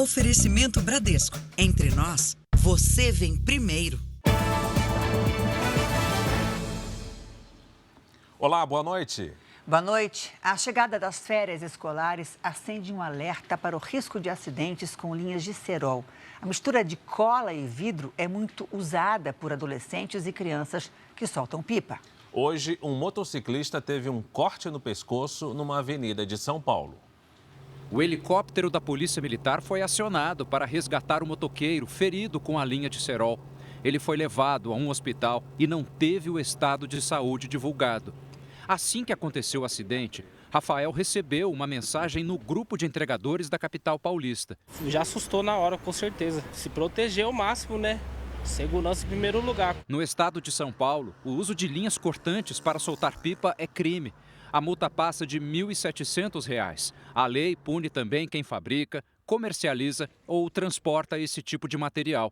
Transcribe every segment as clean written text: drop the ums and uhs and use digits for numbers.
Oferecimento Bradesco. Entre nós, você vem primeiro. Olá, boa noite. Boa noite. A chegada das férias escolares acende um alerta para o risco de acidentes com linhas de cerol. A mistura de cola e vidro é muito usada por adolescentes e crianças que soltam pipa. Hoje, um motociclista teve um corte no pescoço numa avenida de São Paulo. O helicóptero da Polícia Militar foi acionado para resgatar o motoqueiro ferido com a linha de cerol. Ele foi levado a um hospital e não teve o estado de saúde divulgado. Assim que aconteceu o acidente, Rafael recebeu uma mensagem no grupo de entregadores da capital paulista. Já assustou na hora, com certeza. Se proteger ao máximo, né? Segurança em primeiro lugar. No estado de São Paulo, o uso de linhas cortantes para soltar pipa é crime. A multa passa de R$ 1.700. A lei pune também quem fabrica, comercializa ou transporta esse tipo de material.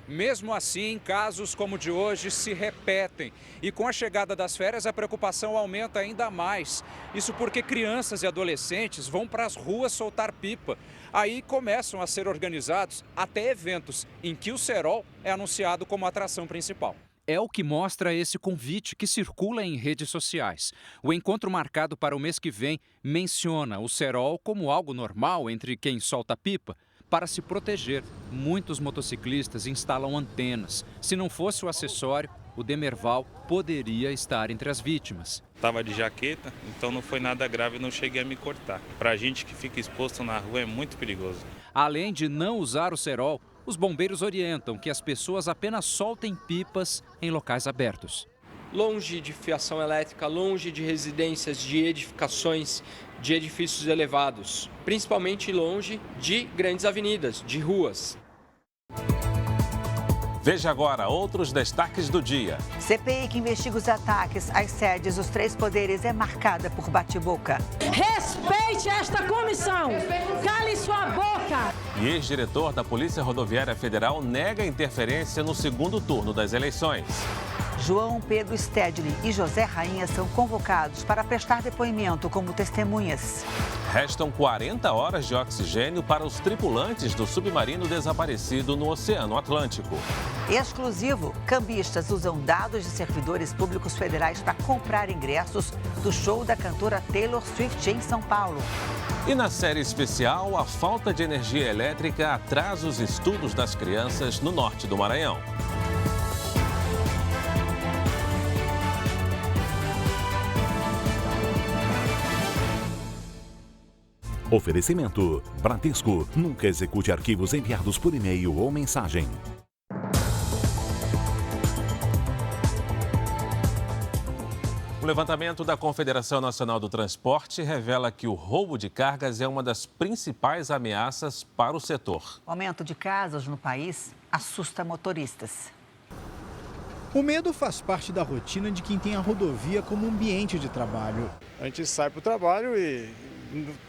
Mesmo assim, casos como o de hoje se repetem. E com a chegada das férias, a preocupação aumenta ainda mais. Isso porque crianças e adolescentes vão para as ruas soltar pipa. Aí começam a ser organizados até eventos em que o cerol é anunciado como atração principal. É o que mostra esse convite que circula em redes sociais. O encontro marcado para o mês que vem menciona o cerol como algo normal entre quem solta pipa. Para se proteger, muitos motociclistas instalam antenas. Se não fosse o acessório, o Demerval poderia estar entre as vítimas. Estava de jaqueta, então não foi nada grave, não cheguei a me cortar. Para a gente que fica exposto na rua é muito perigoso. Além de não usar o cerol, os bombeiros orientam que as pessoas apenas soltem pipas em locais abertos. Longe de fiação elétrica, longe de residências, de edificações, de edifícios elevados. Principalmente longe de grandes avenidas, de ruas. Veja agora outros destaques do dia. CPI que investiga os ataques às sedes dos três poderes é marcada por bate-boca. Respeite esta comissão! Cale sua boca! E ex-diretor da Polícia Rodoviária Federal nega interferência no segundo turno das eleições. João Pedro Stedley e José Rainha são convocados para prestar depoimento como testemunhas. Restam 40 horas de oxigênio para os tripulantes do submarino desaparecido no Oceano Atlântico. Exclusivo, cambistas usam dados de servidores públicos federais para comprar ingressos do show da cantora Taylor Swift em São Paulo. E na série especial, a falta de energia elétrica atrasa os estudos das crianças no norte do Maranhão. Oferecimento: Bradesco. Nunca execute arquivos enviados por e-mail ou mensagem. O levantamento da Confederação Nacional do Transporte revela que o roubo de cargas é uma das principais ameaças para o setor. O aumento de casos no país assusta motoristas. O medo faz parte da rotina de quem tem a rodovia como ambiente de trabalho. A gente sai para o trabalho e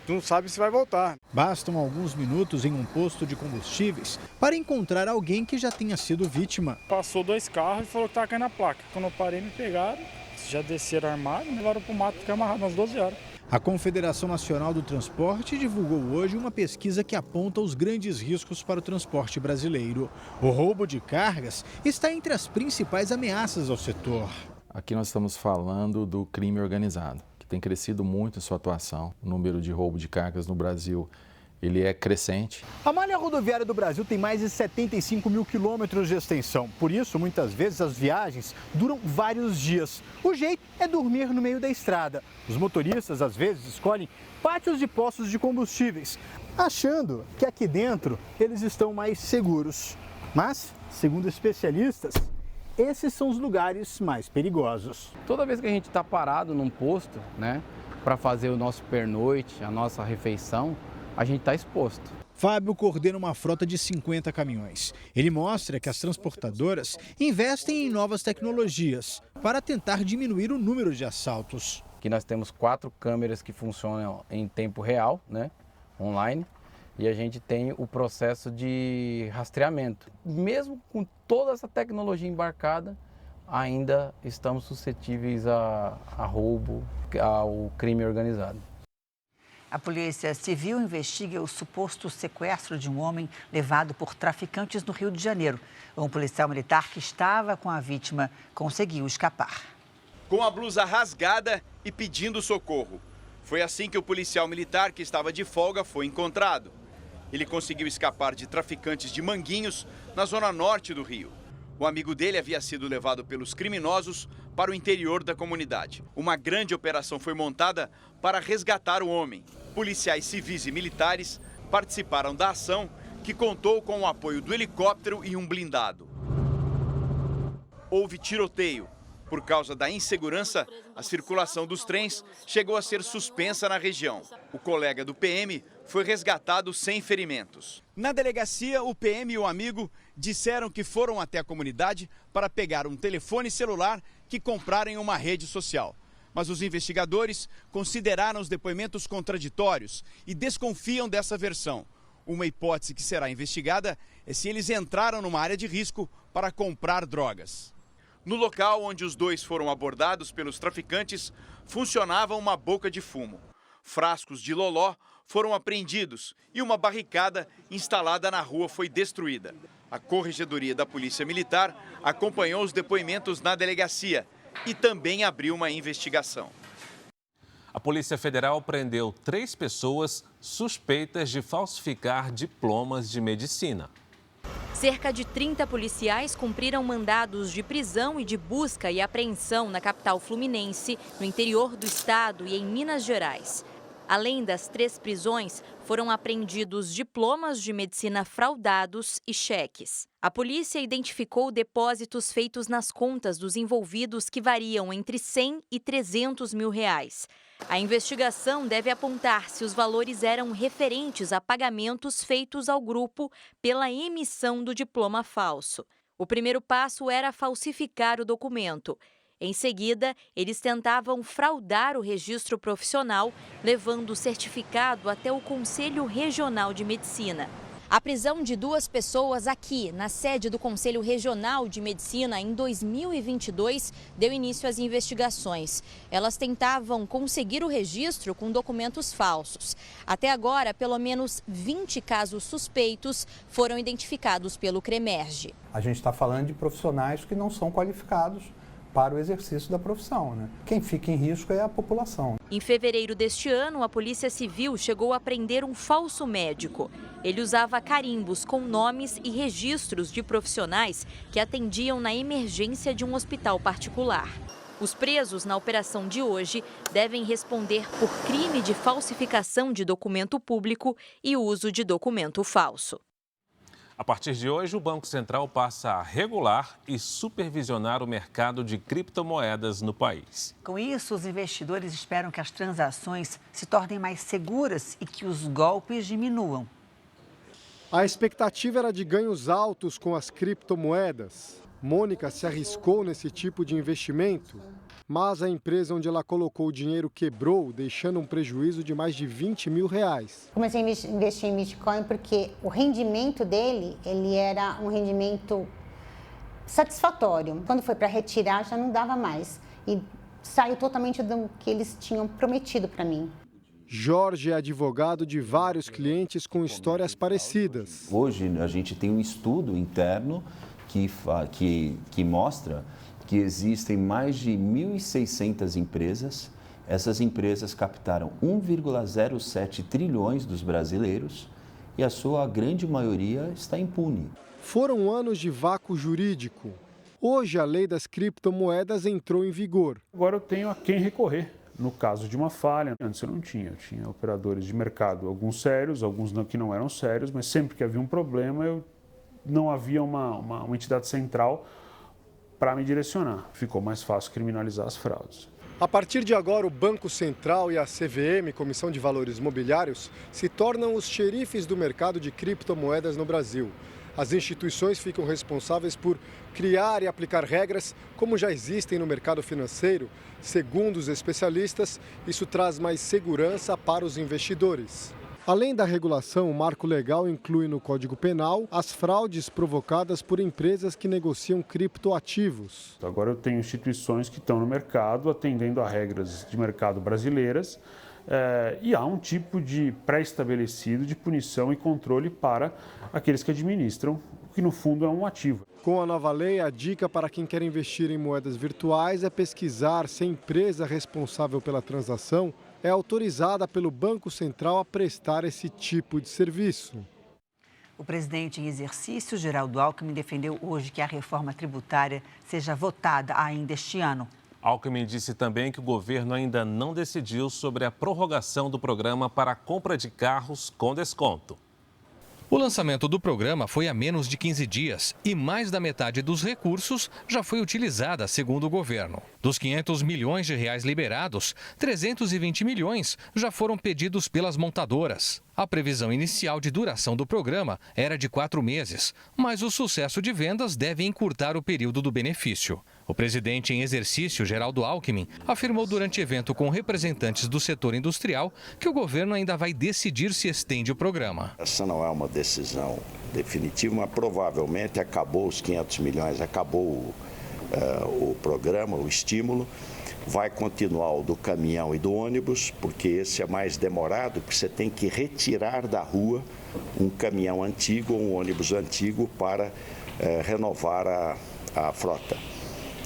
não sabe se vai voltar. Bastam alguns minutos em um posto de combustíveis para encontrar alguém que já tenha sido vítima. Passou 2 carros e falou que estava caindo a placa. Quando eu parei, me pegaram, já desceram armados e me levaram para o mato, fiquei amarrado umas 12 horas. A Confederação Nacional do Transporte divulgou hoje uma pesquisa que aponta os grandes riscos para o transporte brasileiro. O roubo de cargas está entre as principais ameaças ao setor. Aqui nós estamos falando do crime organizado, que tem crescido muito em sua atuação. O número de roubo de cargas no Brasil, ele é crescente. A malha rodoviária do Brasil tem mais de 75 mil quilômetros de extensão. Por isso, muitas vezes, as viagens duram vários dias. O jeito é dormir no meio da estrada. Os motoristas, às vezes, escolhem pátios de postos de combustíveis, achando que aqui dentro eles estão mais seguros. Mas, segundo especialistas, esses são os lugares mais perigosos. Toda vez que a gente está parado num posto, né, para fazer o nosso pernoite, a nossa refeição, a gente está exposto. Fábio coordena uma frota de 50 caminhões. Ele mostra que as transportadoras investem em novas tecnologias para tentar diminuir o número de assaltos. Aqui nós temos 4 câmeras que funcionam em tempo real, né, online, e a gente tem o processo de rastreamento. Mesmo com toda essa tecnologia embarcada, ainda estamos suscetíveis a roubo, ao crime organizado. A Polícia Civil investiga o suposto sequestro de um homem levado por traficantes no Rio de Janeiro. Um policial militar que estava com a vítima conseguiu escapar. Com a blusa rasgada e pedindo socorro. Foi assim que o policial militar que estava de folga foi encontrado. Ele conseguiu escapar de traficantes de Manguinhos, na zona norte do Rio. O amigo dele havia sido levado pelos criminosos para o interior da comunidade. Uma grande operação foi montada para resgatar o homem. Policiais civis e militares participaram da ação, que contou com o apoio do helicóptero e um blindado. Houve tiroteio. Por causa da insegurança, a circulação dos trens chegou a ser suspensa na região. O colega do PM foi resgatado sem ferimentos. Na delegacia, o PM e o amigo disseram que foram até a comunidade para pegar um telefone celular que compraram em uma rede social. Mas os investigadores consideraram os depoimentos contraditórios e desconfiam dessa versão. Uma hipótese que será investigada é se eles entraram numa área de risco para comprar drogas. No local onde os dois foram abordados pelos traficantes, funcionava uma boca de fumo. Frascos de loló foram apreendidos e uma barricada instalada na rua foi destruída. A Corregedoria da Polícia Militar acompanhou os depoimentos na delegacia e também abriu uma investigação. A Polícia Federal prendeu 3 pessoas suspeitas de falsificar diplomas de medicina. Cerca de 30 policiais cumpriram mandados de prisão e de busca e apreensão na capital fluminense, no interior do estado e em Minas Gerais. Além das 3 prisões, foram apreendidos diplomas de medicina fraudados e cheques. A polícia identificou depósitos feitos nas contas dos envolvidos que variam entre 100 e 300 mil reais. A investigação deve apontar se os valores eram referentes a pagamentos feitos ao grupo pela emissão do diploma falso. O primeiro passo era falsificar o documento. Em seguida, eles tentavam fraudar o registro profissional, levando o certificado até o Conselho Regional de Medicina. A prisão de 2 pessoas aqui, na sede do Conselho Regional de Medicina, em 2022, deu início às investigações. Elas tentavam conseguir o registro com documentos falsos. Até agora, pelo menos 20 casos suspeitos foram identificados pelo CREMERGE. A gente está falando de profissionais que não são qualificados para o exercício da profissão, né? Quem fica em risco é a população. Em fevereiro deste ano, a Polícia Civil chegou a prender um falso médico. Ele usava carimbos com nomes e registros de profissionais que atendiam na emergência de um hospital particular. Os presos na operação de hoje devem responder por crime de falsificação de documento público e uso de documento falso. A partir de hoje, o Banco Central passa a regular e supervisionar o mercado de criptomoedas no país. Com isso, os investidores esperam que as transações se tornem mais seguras e que os golpes diminuam. A expectativa era de ganhos altos com as criptomoedas. Mônica se arriscou nesse tipo de investimento, mas a empresa onde ela colocou o dinheiro quebrou, deixando um prejuízo de mais de 20 mil reais. Comecei a investir em Bitcoin porque o rendimento dele, ele era um rendimento satisfatório. Quando foi para retirar, já não dava mais. E saiu totalmente do que eles tinham prometido para mim. Jorge é advogado de vários clientes com histórias parecidas. Hoje a gente tem um estudo interno que mostra que existem mais de 1.600 empresas. Essas empresas captaram 1,07 trilhões dos brasileiros e a sua grande maioria está impune. Foram anos de vácuo jurídico. Hoje a lei das criptomoedas entrou em vigor. Agora eu tenho a quem recorrer. No caso de uma falha, antes eu não tinha. Eu tinha operadores de mercado, alguns sérios, alguns que não eram sérios, mas sempre que havia um problema, não havia uma entidade central para me direcionar. Ficou mais fácil criminalizar as fraudes. A partir de agora, o Banco Central e a CVM, Comissão de Valores Mobiliários, se tornam os xerifes do mercado de criptomoedas no Brasil. As instituições ficam responsáveis por criar e aplicar regras como já existem no mercado financeiro. Segundo os especialistas, isso traz mais segurança para os investidores. Além da regulação, o marco legal inclui no Código Penal as fraudes provocadas por empresas que negociam criptoativos. Agora eu tenho instituições que estão no mercado atendendo a regras de mercado brasileiras e há um tipo de pré-estabelecido de punição e controle para aqueles que administram, que no fundo é um ativo. Com a nova lei, a dica para quem quer investir em moedas virtuais é pesquisar se a empresa responsável pela transação é autorizada pelo Banco Central a prestar esse tipo de serviço. O presidente em exercício, Geraldo Alckmin, defendeu hoje que a reforma tributária seja votada ainda este ano. Alckmin disse também que o governo ainda não decidiu sobre a prorrogação do programa para a compra de carros com desconto. O lançamento do programa foi há menos de 15 dias e mais da metade dos recursos já foi utilizada, segundo o governo. Dos 500 milhões de reais liberados, 320 milhões já foram pedidos pelas montadoras. A previsão inicial de duração do programa era de 4 meses, mas o sucesso de vendas deve encurtar o período do benefício. O presidente em exercício, Geraldo Alckmin, afirmou durante evento com representantes do setor industrial que o governo ainda vai decidir se estende o programa. Essa não é uma decisão definitiva, mas provavelmente acabou os 500 milhões, acabou o programa, o estímulo. Vai continuar o do caminhão e do ônibus, porque esse é mais demorado, porque você tem que retirar da rua um caminhão antigo ou um ônibus antigo para renovar a frota.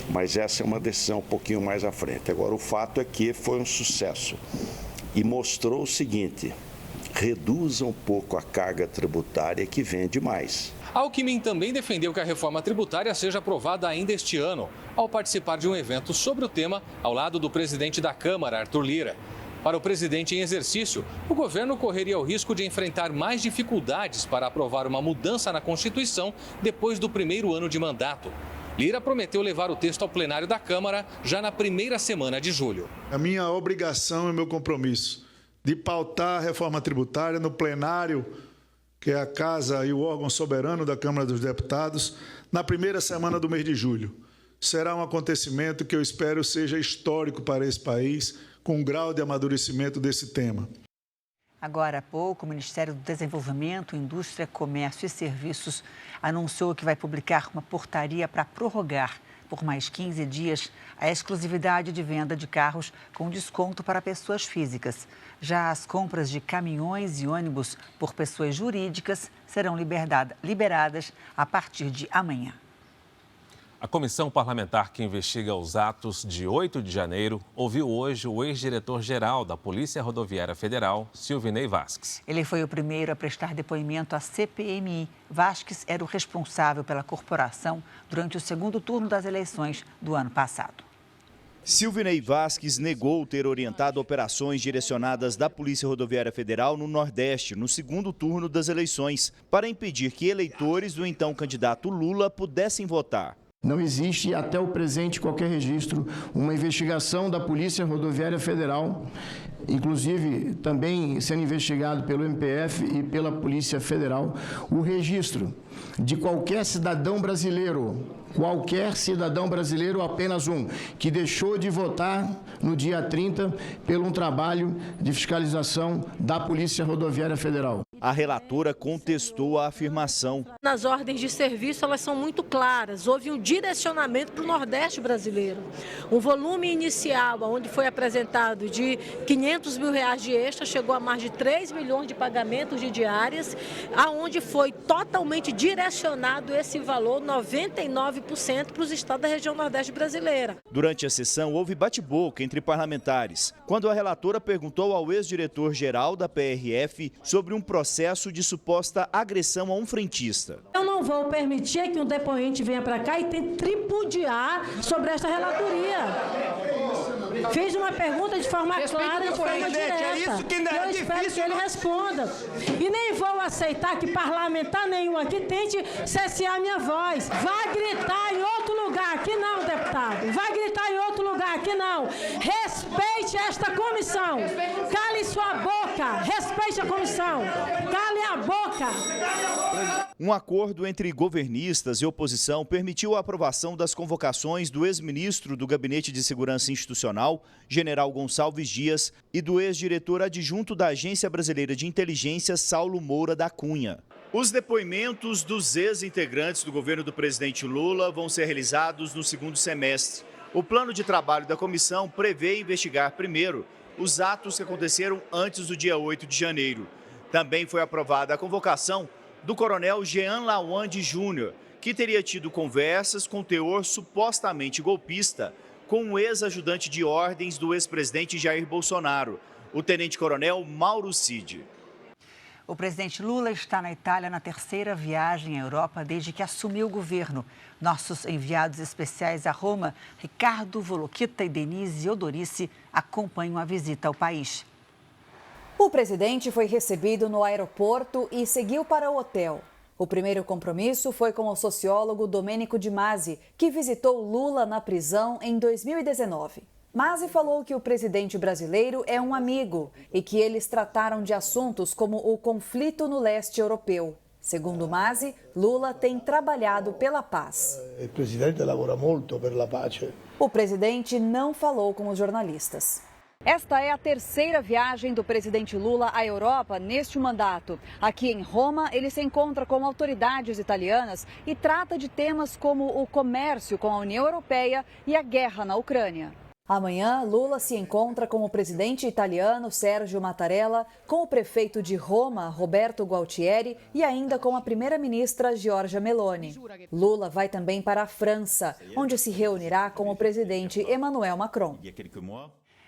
Mas essa é uma decisão um pouquinho mais à frente. Agora, o fato é que foi um sucesso e mostrou o seguinte: reduza um pouco a carga tributária que vende mais. Alckmin também defendeu que a reforma tributária seja aprovada ainda este ano, ao participar de um evento sobre o tema ao lado do presidente da Câmara, Arthur Lira. Para o presidente em exercício, o governo correria o risco de enfrentar mais dificuldades para aprovar uma mudança na Constituição depois do primeiro ano de mandato. Lira prometeu levar o texto ao plenário da Câmara já na primeira semana de julho. A minha obrigação e meu compromisso de pautar a reforma tributária no plenário, que é a casa e o órgão soberano da Câmara dos Deputados, na primeira semana do mês de julho. Será um acontecimento que eu espero seja histórico para esse país, com um grau de amadurecimento desse tema. Agora há pouco, o Ministério do Desenvolvimento, Indústria, Comércio e Serviços anunciou que vai publicar uma portaria para prorrogar por mais 15 dias a exclusividade de venda de carros com desconto para pessoas físicas. Já as compras de caminhões e ônibus por pessoas jurídicas serão liberadas a partir de amanhã. A comissão parlamentar que investiga os atos de 8 de janeiro ouviu hoje o ex-diretor-geral da Polícia Rodoviária Federal, Silvinei Vasques. Ele foi o primeiro a prestar depoimento à CPMI. Vasques era o responsável pela corporação durante o segundo turno das eleições do ano passado. Silvinei Vasques negou ter orientado operações direcionadas da Polícia Rodoviária Federal no Nordeste, no segundo turno das eleições, para impedir que eleitores do então candidato Lula pudessem votar. Não existe até o presente qualquer registro, uma investigação da Polícia Rodoviária Federal, inclusive também sendo investigado pelo MPF e pela Polícia Federal, o registro de qualquer cidadão brasileiro, apenas um, que deixou de votar no dia 30 pelo um trabalho de fiscalização da Polícia Rodoviária Federal. A relatora contestou a afirmação. Nas ordens de serviço, elas são muito claras. Houve um direcionamento para o Nordeste brasileiro. Um volume inicial, onde foi apresentado de 500 mil reais de extra, chegou a mais de 3 milhões de pagamentos de diárias, aonde foi totalmente direcionado esse valor, 99%, para os estados da região Nordeste brasileira. Durante a sessão, houve bate-boca entre parlamentares, quando a relatora perguntou ao ex-diretor-geral da PRF sobre um processo de suposta agressão a um frentista. Eu não vou permitir que um depoente venha para cá e tente tripudiar sobre esta relatoria. Fiz uma pergunta de forma clara e de forma direta. Eu espero que ele responda. E nem vou aceitar que parlamentar nenhum aqui tente cessear minha voz. Vai gritar em outro lugar, aqui não, deputado. Vai gritar em outro lugar, aqui não. Respeite esta comissão. Cale sua boca. Respeite a comissão. Cale a boca. Um acordo entre governistas e oposição permitiu a aprovação das convocações do ex-ministro do Gabinete de Segurança Institucional, General Gonçalves Dias, e do ex-diretor adjunto da Agência Brasileira de Inteligência, Saulo Moura da Cunha. Os depoimentos dos ex-integrantes do governo do presidente Lula vão ser realizados no segundo semestre. O plano de trabalho da comissão prevê investigar primeiro os atos que aconteceram antes do dia 8 de janeiro. Também foi aprovada a convocação do coronel Jean Lawande Júnior, que teria tido conversas com teor supostamente golpista com o ex-ajudante de ordens do ex-presidente Jair Bolsonaro, o tenente-coronel Mauro Cid. O presidente Lula está na Itália na terceira viagem à Europa desde que assumiu o governo. Nossos enviados especiais a Roma, Ricardo Voloquita e Denise Odorice, acompanham a visita ao país. O presidente foi recebido no aeroporto e seguiu para o hotel. O primeiro compromisso foi com o sociólogo Domenico De Masi, que visitou Lula na prisão em 2019. Masi falou que o presidente brasileiro é um amigo e que eles trataram de assuntos como o conflito no leste europeu. Segundo Masi, Lula tem trabalhado pela paz. O presidente lavora muito pela paz. O presidente não falou com os jornalistas. Esta é a terceira viagem do presidente Lula à Europa neste mandato. Aqui em Roma, ele se encontra com autoridades italianas e trata de temas como o comércio com a União Europeia e a guerra na Ucrânia. Amanhã, Lula se encontra com o presidente italiano Sergio Mattarella, com o prefeito de Roma, Roberto Gualtieri, e ainda com a primeira-ministra Giorgia Meloni. Lula vai também para a França, onde se reunirá com o presidente Emmanuel Macron.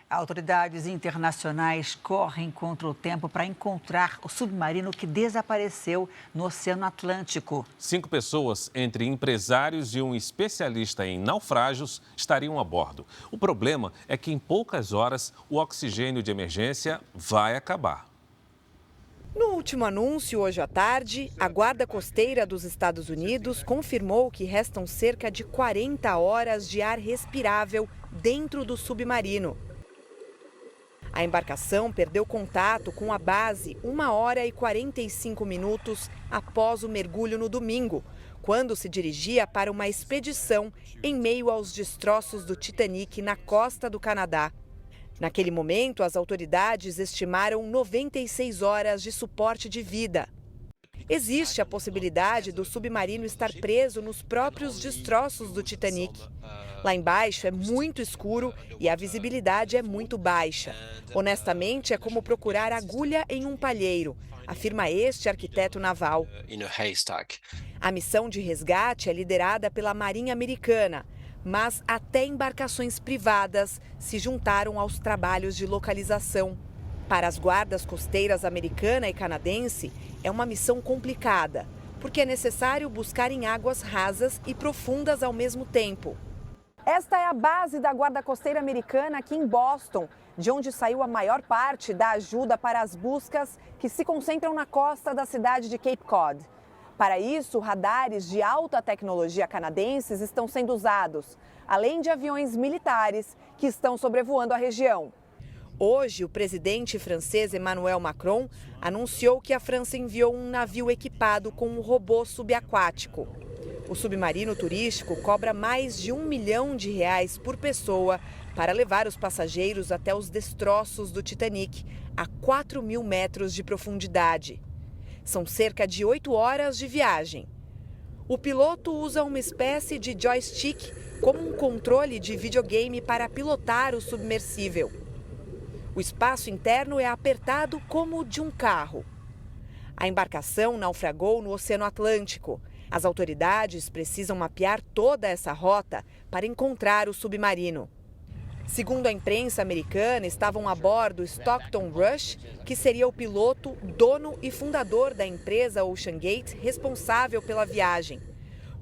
Autoridades internacionais correm contra o tempo para encontrar o submarino que desapareceu no Oceano Atlântico. 5 pessoas, entre empresários e um especialista em naufrágios, estariam a bordo. O problema é que em poucas horas o oxigênio de emergência vai acabar. No último anúncio, hoje à tarde, a Guarda Costeira dos Estados Unidos confirmou que restam cerca de 40 horas de ar respirável dentro do submarino. A embarcação perdeu contato com a base 1 hora e 45 minutos após o mergulho no domingo, quando se dirigia para uma expedição em meio aos destroços do Titanic na costa do Canadá. Naquele momento, as autoridades estimaram 96 horas de suporte de vida. Existe a possibilidade do submarino estar preso nos próprios destroços do Titanic. Lá embaixo é muito escuro e a visibilidade é muito baixa. Honestamente, é como procurar agulha em um palheiro, afirma este arquiteto naval. A missão de resgate é liderada pela Marinha Americana, mas até embarcações privadas se juntaram aos trabalhos de localização. Para as guardas costeiras americana e canadense, é uma missão complicada, porque é necessário buscar em águas rasas e profundas ao mesmo tempo. Esta é a base da Guarda Costeira Americana aqui em Boston, de onde saiu a maior parte da ajuda para as buscas que se concentram na costa da cidade de Cape Cod. Para isso, radares de alta tecnologia canadenses estão sendo usados, além de aviões militares que estão sobrevoando a região. Hoje, o presidente francês Emmanuel Macron anunciou que a França enviou um navio equipado com um robô subaquático. O submarino turístico cobra mais de R$1 milhão por pessoa para levar os passageiros até os destroços do Titanic, a 4.000 metros de profundidade. São cerca de 8 horas de viagem. O piloto usa uma espécie de joystick como um controle de videogame para pilotar o submersível. O espaço interno é apertado como o de um carro. A embarcação naufragou no Oceano Atlântico. As autoridades precisam mapear toda essa rota para encontrar o submarino. Segundo a imprensa americana, estavam a bordo Stockton Rush, que seria o piloto, dono e fundador da empresa OceanGate, responsável pela viagem.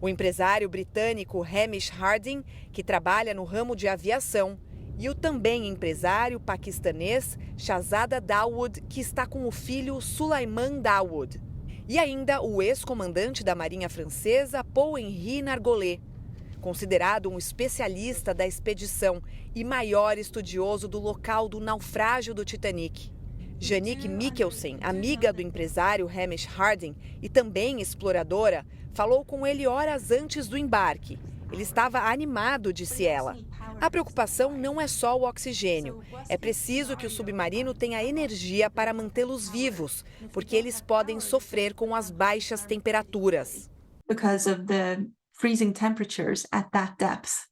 O empresário britânico Hamish Harding, que trabalha no ramo de aviação, e o também empresário paquistanês Shahzada Dawood, que está com o filho Sulaiman Dawood. E ainda o ex-comandante da Marinha Francesa, Paul-Henri Nargolet, considerado um especialista da expedição e maior estudioso do local do naufrágio do Titanic. Janique Mikkelsen, amiga do empresário Hamish Harding e também exploradora, falou com ele horas antes do embarque. Ele estava animado, disse ela. A preocupação não é só o oxigênio. É preciso que o submarino tenha energia para mantê-los vivos, porque eles podem sofrer com as baixas temperaturas. Because of the freezing temperatures at that depth.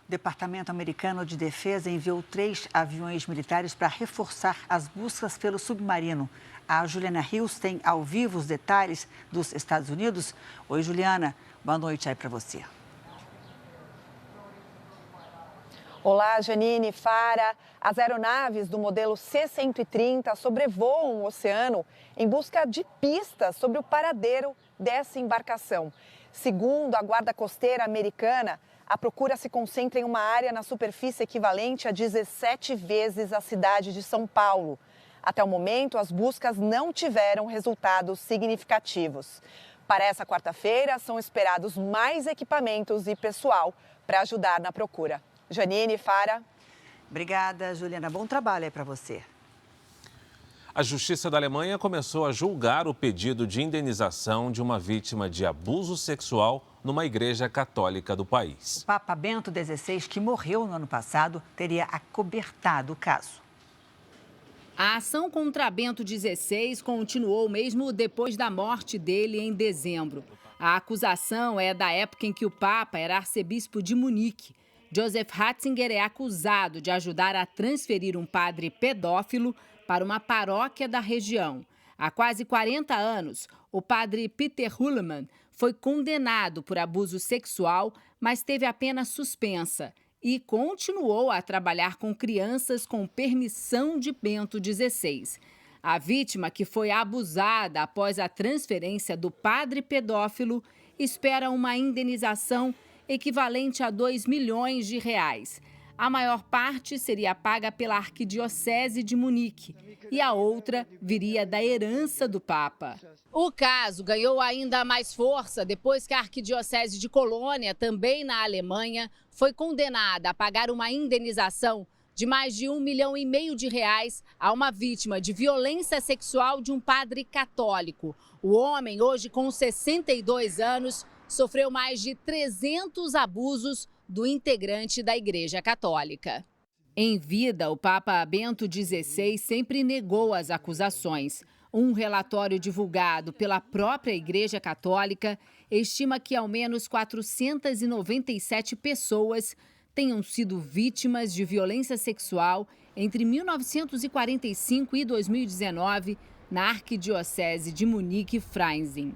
O Departamento Americano de Defesa enviou 3 aviões militares para reforçar as buscas pelo submarino. A Juliana Rios tem ao vivo os detalhes dos Estados Unidos. Oi, Juliana. Boa noite aí para você. Olá, Janine, Fara. As aeronaves do modelo C-130 sobrevoam o oceano em busca de pistas sobre o paradeiro dessa embarcação. Segundo a Guarda Costeira Americana, a procura se concentra em uma área na superfície equivalente a 17 vezes a cidade de São Paulo. Até o momento, as buscas não tiveram resultados significativos. Para essa quarta-feira, são esperados mais equipamentos e pessoal para ajudar na procura. Janine, Fara. Obrigada, Juliana. Bom trabalho aí para você. A Justiça da Alemanha começou a julgar o pedido de indenização de uma vítima de abuso sexual numa igreja católica do país. O Papa Bento XVI, que morreu no ano passado, teria acobertado o caso. A ação contra Bento XVI continuou mesmo depois da morte dele em dezembro. A acusação é da época em que o Papa era arcebispo de Munique. Joseph Ratzinger é acusado de ajudar a transferir um padre pedófilo para uma paróquia da região. Há quase 40 anos, o padre Peter Hullemann foi condenado por abuso sexual, mas teve a pena suspensa e continuou a trabalhar com crianças com permissão de Bento XVI. A vítima, que foi abusada após a transferência do padre pedófilo, espera uma indenização equivalente a 2 milhões de reais. A maior parte seria paga pela Arquidiocese de Munique e a outra viria da herança do Papa. O caso ganhou ainda mais força depois que a Arquidiocese de Colônia, também na Alemanha, foi condenada a pagar uma indenização de mais de R$1,5 milhão de reais a uma vítima de violência sexual de um padre católico. O homem, hoje com 62 anos, sofreu mais de 300 abusos do integrante da Igreja Católica. Em vida, o Papa Bento XVI sempre negou as acusações. Um relatório divulgado pela própria Igreja Católica estima que ao menos 497 pessoas tenham sido vítimas de violência sexual entre 1945 e 2019 na Arquidiocese de Munique-Freising.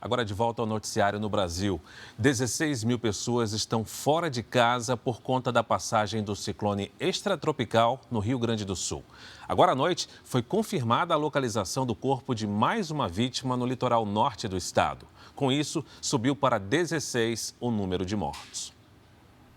Agora de volta ao noticiário no Brasil. 16 mil pessoas estão fora de casa por conta da passagem do ciclone extratropical no Rio Grande do Sul. Agora à noite foi confirmada a localização do corpo de mais uma vítima no litoral norte do estado. Com isso, subiu para 16 o número de mortos.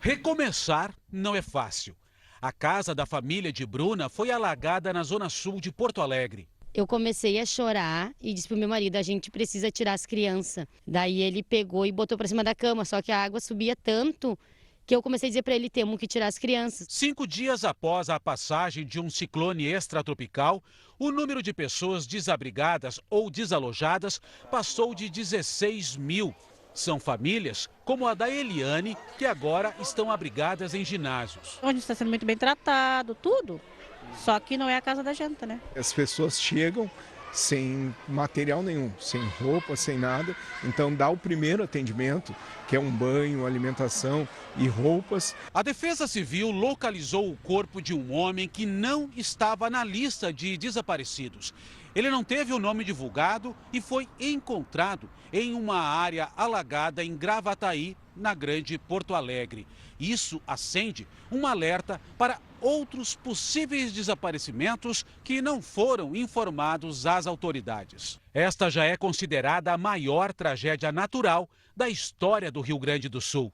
Recomeçar não é fácil. A casa da família de Bruna foi alagada na zona sul de Porto Alegre. Eu comecei a chorar e disse pro meu marido, a gente precisa tirar as crianças. Daí ele pegou e botou para cima da cama, só que a água subia tanto que eu comecei a dizer para ele, temos que tirar as crianças. 5 dias após a passagem de um ciclone extratropical, o número de pessoas desabrigadas ou desalojadas passou de 16 mil. São famílias como a da Eliane, que agora estão abrigadas em ginásios. A gente está sendo muito bem tratado, tudo. Só que não é a casa da gente, né? As pessoas chegam sem material nenhum, sem roupa, sem nada. Então dá o primeiro atendimento, que é um banho, alimentação e roupas. A Defesa Civil localizou o corpo de um homem que não estava na lista de desaparecidos. Ele não teve o nome divulgado e foi encontrado em uma área alagada em Gravataí, na Grande Porto Alegre. Isso acende um alerta para outros possíveis desaparecimentos que não foram informados às autoridades. Esta já é considerada a maior tragédia natural da história do Rio Grande do Sul.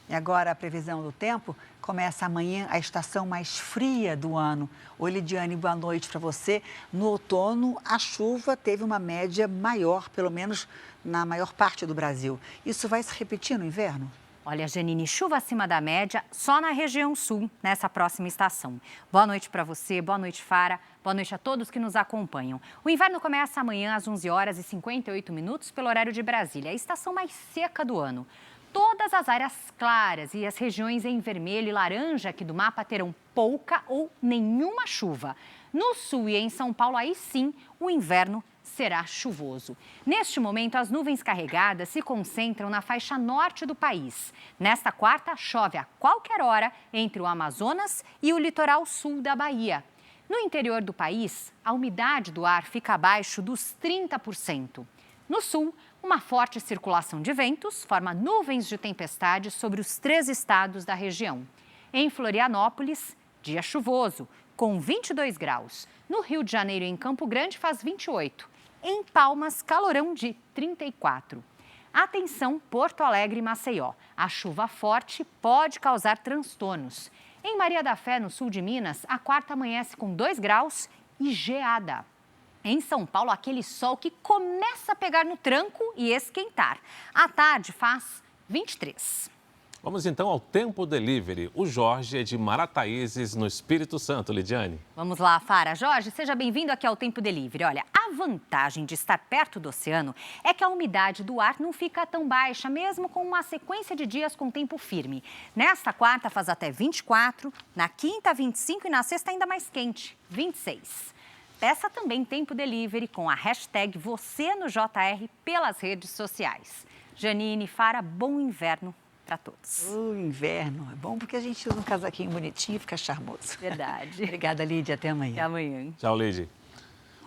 E agora a previsão do tempo. Começa amanhã a estação mais fria do ano. Oi, Lidiane, boa noite para você. No outono, a chuva teve uma média maior, pelo menos na maior parte do Brasil. Isso vai se repetir no inverno? Olha, Janine, chuva acima da média só na região sul, nessa próxima estação. Boa noite para você, boa noite, Fara, boa noite a todos que nos acompanham. O inverno começa amanhã às 11 horas e 58 minutos pelo horário de Brasília, a estação mais seca do ano. Todas as áreas claras e as regiões em vermelho e laranja aqui do mapa terão pouca ou nenhuma chuva. No sul e em São Paulo, aí sim, o inverno será chuvoso. Neste momento, as nuvens carregadas se concentram na faixa norte do país. Nesta quarta, chove a qualquer hora entre o Amazonas e o litoral sul da Bahia. No interior do país, a umidade do ar fica abaixo dos 30%. No sul, uma forte circulação de ventos forma nuvens de tempestade sobre os 3 estados da região. Em Florianópolis, dia chuvoso, com 22 graus. No Rio de Janeiro e em Campo Grande faz 28. Em Palmas, calorão de 34. Atenção, Porto Alegre e Maceió. A chuva forte pode causar transtornos. Em Maria da Fé, no sul de Minas, a quarta amanhece com 2 graus e geada. Em São Paulo, aquele sol que começa a pegar no tranco e esquentar. À tarde faz 23. Vamos então ao Tempo Delivery. O Jorge é de Marataízes, no Espírito Santo, Lidiane. Vamos lá, Fara. Jorge, seja bem-vindo aqui ao Tempo Delivery. Olha, a vantagem de estar perto do oceano é que a umidade do ar não fica tão baixa, mesmo com uma sequência de dias com tempo firme. Nesta quarta faz até 24, na quinta 25 e na sexta ainda mais quente, 26. Peça também Tempo Delivery com a hashtag #VocêNoJR pelas redes sociais. Janine, Fara, bom inverno para todos. O inverno é bom porque a gente usa um casaquinho bonitinho e fica charmoso. Verdade. Obrigada, Lídia. Até amanhã. Até amanhã. Tchau, Lídia.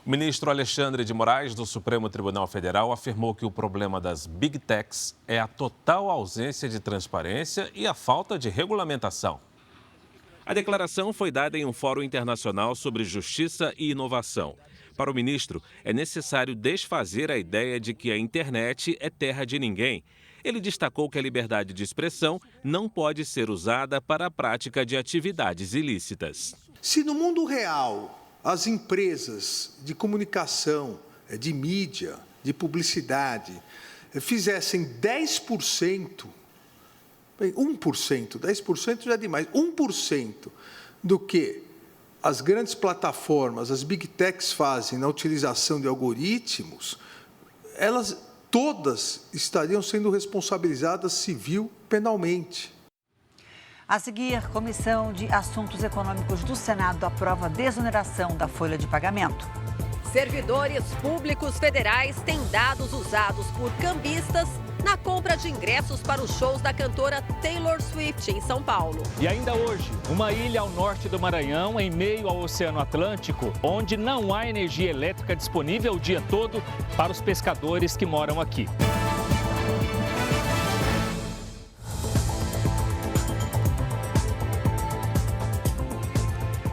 O ministro Alexandre de Moraes, do Supremo Tribunal Federal, afirmou que o problema das Big Techs é a total ausência de transparência e a falta de regulamentação. A declaração foi dada em um fórum internacional sobre justiça e inovação. Para o ministro, é necessário desfazer a ideia de que a internet é terra de ninguém. Ele destacou que a liberdade de expressão não pode ser usada para a prática de atividades ilícitas. Se no mundo real as empresas de comunicação, de mídia, de publicidade fizessem 10%, 1%, 10% já é demais, 1% do que as grandes plataformas, as Big Techs fazem na utilização de algoritmos, elas todas estariam sendo responsabilizadas civil penalmente. A seguir, Comissão de Assuntos Econômicos do Senado aprova a desoneração da folha de pagamento. Servidores públicos federais têm dados usados por cambistas na compra de ingressos para os shows da cantora Taylor Swift em São Paulo. E ainda hoje, uma ilha ao norte do Maranhão, em meio ao Oceano Atlântico, onde não há energia elétrica disponível o dia todo para os pescadores que moram aqui.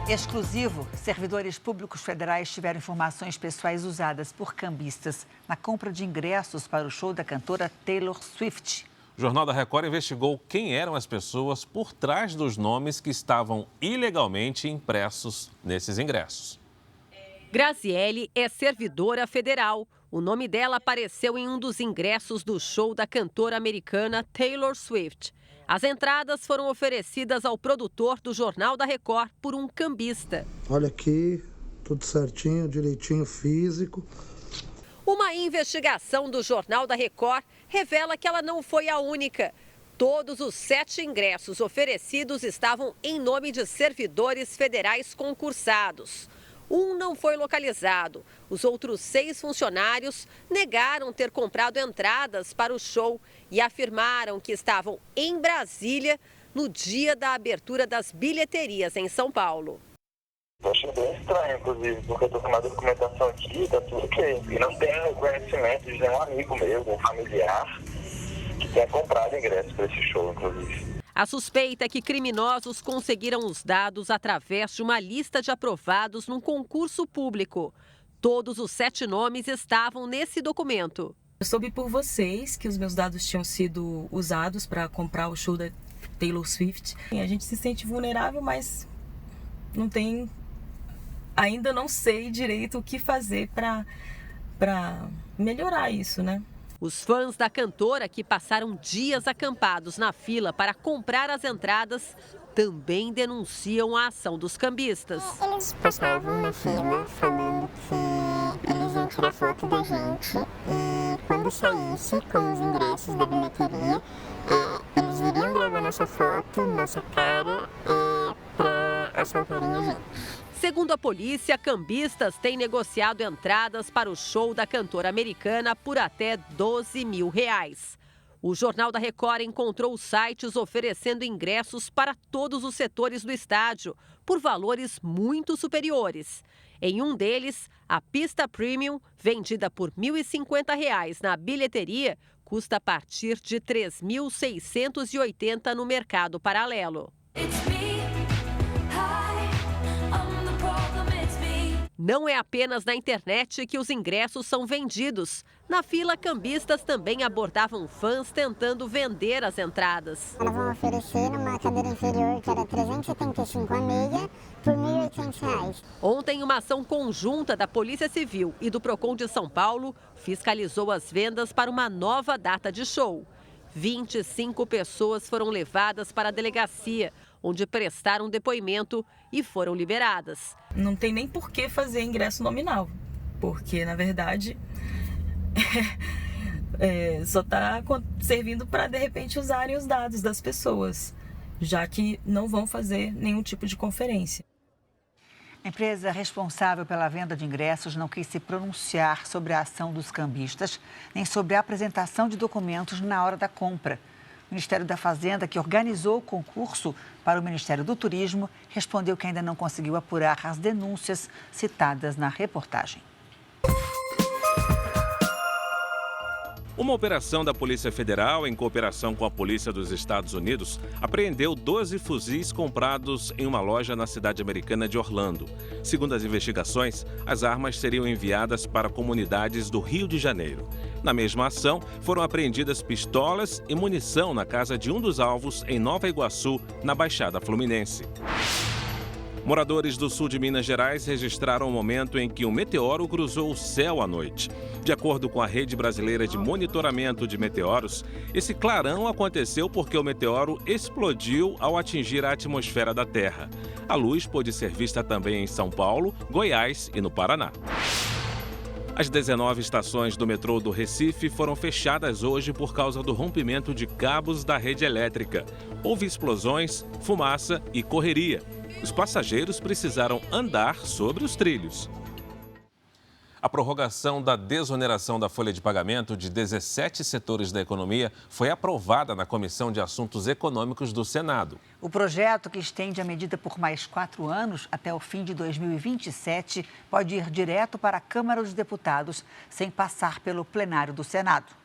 Exclusivo, servidores públicos federais tiveram informações pessoais usadas por cambistas na compra de ingressos para o show da cantora Taylor Swift. O Jornal da Record investigou quem eram as pessoas por trás dos nomes que estavam ilegalmente impressos nesses ingressos. Graziele é servidora federal. O nome dela apareceu em um dos ingressos do show da cantora americana Taylor Swift. As entradas foram oferecidas ao produtor do Jornal da Record por um cambista. Olha aqui, tudo certinho, direitinho físico. Uma investigação do Jornal da Record revela que ela não foi a única. Todos os 7 ingressos oferecidos estavam em nome de servidores federais concursados. Um não foi localizado. Os outros 6 funcionários negaram ter comprado entradas para o show e afirmaram que estavam em Brasília no dia da abertura das bilheterias em São Paulo. Eu achei bem estranho, inclusive, porque eu estou com uma documentação aqui, tá tudo ok. E não tenho conhecimento de nenhum amigo meu, um familiar, que tenha comprado ingresso para esse show, inclusive. A suspeita é que criminosos conseguiram os dados através de uma lista de aprovados num concurso público. Todos os 7 nomes estavam nesse documento. Eu soube por vocês que os meus dados tinham sido usados para comprar o show da Taylor Swift. A gente se sente vulnerável, mas não tem... Ainda não sei direito o que fazer para melhorar isso, né? Os fãs da cantora, que passaram dias acampados na fila para comprar as entradas, também denunciam a ação dos cambistas. Eles passavam na fila falando que eles iam tirar foto da gente e quando saísse com os ingressos da bilheteria, eles iriam gravar nossa foto, nossa cara, para assaltarem a gente. Segundo a polícia, cambistas têm negociado entradas para o show da cantora americana por até R$12 mil. O Jornal da Record encontrou sites oferecendo ingressos para todos os setores do estádio, por valores muito superiores. Em um deles, a pista premium, vendida por R$ 1.050 na bilheteria, custa a partir de R$ 3.680 no mercado paralelo. Não é apenas na internet que os ingressos são vendidos. Na fila, cambistas também abordavam fãs tentando vender as entradas. Elas vão oferecer uma cadeira inferior que era R$ 375 a meia por R$ 1.800. Ontem, uma ação conjunta da Polícia Civil e do Procon de São Paulo fiscalizou as vendas para uma nova data de show. 25 pessoas foram levadas para a delegacia, onde prestaram depoimento e foram liberadas. Não tem nem por que fazer ingresso nominal, porque, na verdade, só está servindo para, de repente, usarem os dados das pessoas, já que não vão fazer nenhum tipo de conferência. A empresa responsável pela venda de ingressos não quis se pronunciar sobre a ação dos cambistas, nem sobre a apresentação de documentos na hora da compra. O Ministério da Fazenda, que organizou o concurso para o Ministério do Turismo, respondeu que ainda não conseguiu apurar as denúncias citadas na reportagem. Uma operação da Polícia Federal, em cooperação com a Polícia dos Estados Unidos, apreendeu 12 fuzis comprados em uma loja na cidade americana de Orlando. Segundo as investigações, as armas seriam enviadas para comunidades do Rio de Janeiro. Na mesma ação, foram apreendidas pistolas e munição na casa de um dos alvos em Nova Iguaçu, na Baixada Fluminense. Moradores do sul de Minas Gerais registraram o momento em que um meteoro cruzou o céu à noite. De acordo com a Rede Brasileira de Monitoramento de Meteoros, esse clarão aconteceu porque o meteoro explodiu ao atingir a atmosfera da Terra. A luz pôde ser vista também em São Paulo, Goiás e no Paraná. As 19 estações do metrô do Recife foram fechadas hoje por causa do rompimento de cabos da rede elétrica. Houve explosões, fumaça e correria. Os passageiros precisaram andar sobre os trilhos. A prorrogação da desoneração da folha de pagamento de 17 setores da economia foi aprovada na Comissão de Assuntos Econômicos do Senado. O projeto, que estende a medida por mais 4 anos, até o fim de 2027, pode ir direto para a Câmara dos Deputados, sem passar pelo plenário do Senado.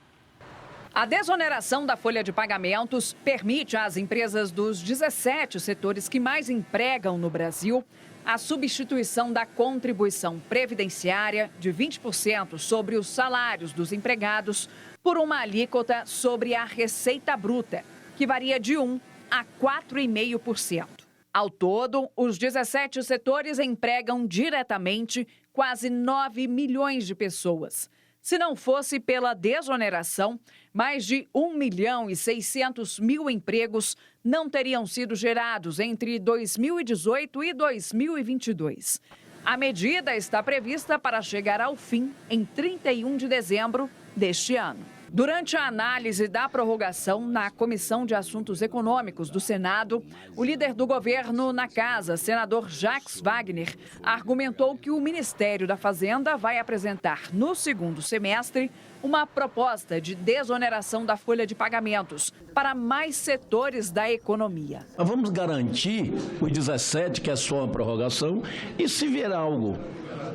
A desoneração da folha de pagamentos permite às empresas dos 17 setores que mais empregam no Brasil a substituição da contribuição previdenciária de 20% sobre os salários dos empregados por uma alíquota sobre a receita bruta, que varia de 1% a 4,5%. Ao todo, os 17 setores empregam diretamente quase 9 milhões de pessoas. Se não fosse pela desoneração, mais de 1.600.000 empregos não teriam sido gerados entre 2018 e 2022. A medida está prevista para chegar ao fim em 31 de dezembro deste ano. Durante a análise da prorrogação na Comissão de Assuntos Econômicos do Senado, o líder do governo na casa, senador Jacques Wagner, argumentou que o Ministério da Fazenda vai apresentar no segundo semestre uma proposta de desoneração da folha de pagamentos para mais setores da economia. Vamos garantir os 17, que é só uma prorrogação, e se vier algo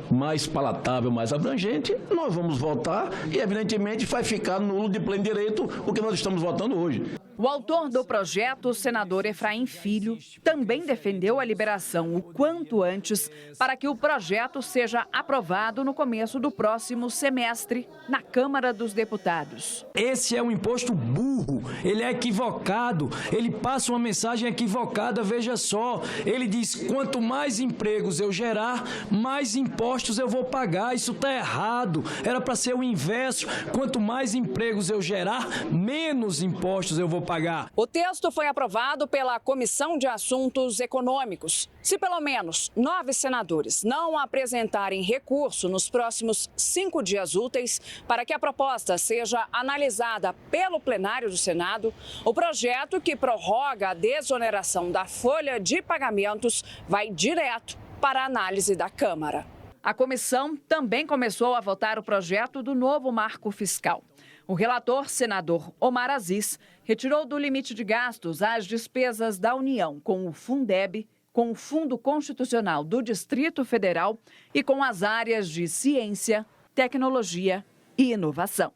mais palatável, mais abrangente, nós vamos votar e, evidentemente, vai ficar nulo de pleno direito o que nós estamos votando hoje. O autor do projeto, o senador Efraim Filho, também defendeu a liberação o quanto antes para que o projeto seja aprovado no começo do próximo semestre na Câmara dos Deputados. Esse é um imposto burro, ele é equivocado, ele passa uma mensagem equivocada, veja só. Ele diz: quanto mais empregos eu gerar, mais impostos eu vou pagar. Isso está errado, era para ser o inverso. Quanto mais empregos eu gerar, menos impostos eu vou pagar. O texto foi aprovado pela Comissão de Assuntos Econômicos. Se pelo menos 9 senadores não apresentarem recurso nos próximos 5 dias úteis para que a proposta seja analisada pelo plenário do Senado, o projeto que prorroga a desoneração da folha de pagamentos vai direto para análise da Câmara. A comissão também começou a votar o projeto do novo marco fiscal. O relator, senador Omar Aziz, retirou do limite de gastos as despesas da União com o Fundeb, com o Fundo Constitucional do Distrito Federal e com as áreas de ciência, tecnologia e inovação.